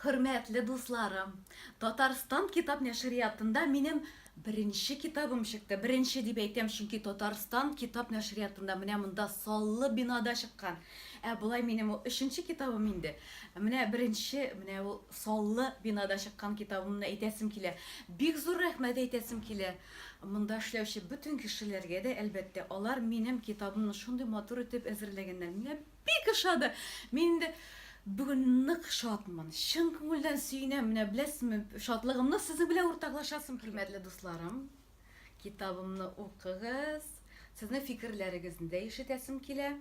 Hürmetli dostlarım, Tatarstan kitap neşriyatında benim birinci kitabım çıktı. Birinci diye aytayım çünkü Tatarstan kitap neşriyatında mında sallı binada çıkan. Bulay benim o üçüncü kitabım indi. Birinci o sallı binada çıkan kitabımını aytasım kile. Big zor rahmet aytasım kile. Mında işlevşi bütün kişilerge de elbette onlar benim kitabımını şunday motor etip ezirlegenler. Mine bir kışadı. Minde bugün nık şatman. Şın көңілден süyünem, bilesmi? Şatlığımla sizi bile ortaklaşasım kıymetli dostlarım. Kitabımni o'qig'iz. Sizni fikrlaringizni de eshitesim kela.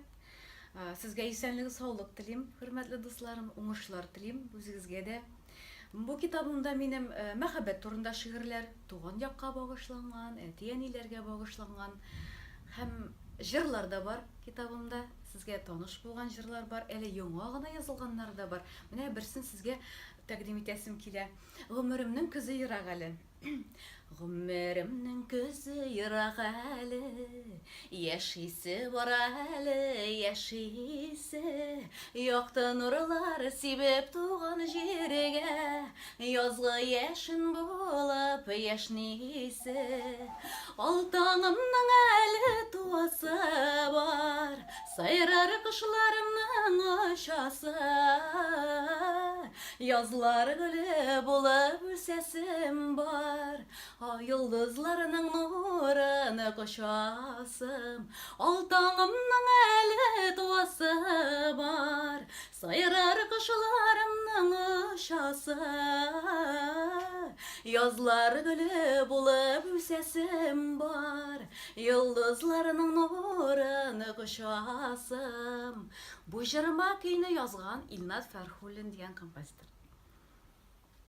Sizga esenlik, sog'lik tilayman, hurmatli do'stlarim, o'ngishlar tilayman o'zingizga de. Bu kitabımda benim muhabbet turunda şiirler, tuğan yakka bağışlangan, etiyenilerge bağışlangan, hem jırlar da var kitabımda. Sizge tanış bolgan jırlar var, ele yoңа gana yazılganlar da var. Mine birsin sizge takdim etesim kile. Ömrümнің күзі йырақ әлі. Ömrümнің күзі йырақ әлі. Яшисе бар әлі, яшисе. Яқты нурлар себеп туған жерге. Язгы яшін болып яшнисе. Ал таңымның әлі туасы бар. Сайрар кышларымның ашасы. Yazlar gülü bulup sesim var. Ay yıldızlarının nurunu koşasım. Altağımның eli duası var. Sayrar kışlarımның ışası. Yazlar gülü bulup sesim var. Yıldızlarının nurunu koşasım. Bu jırıma kuyni yazgan İlnaz Ferhulin degan kompozitor.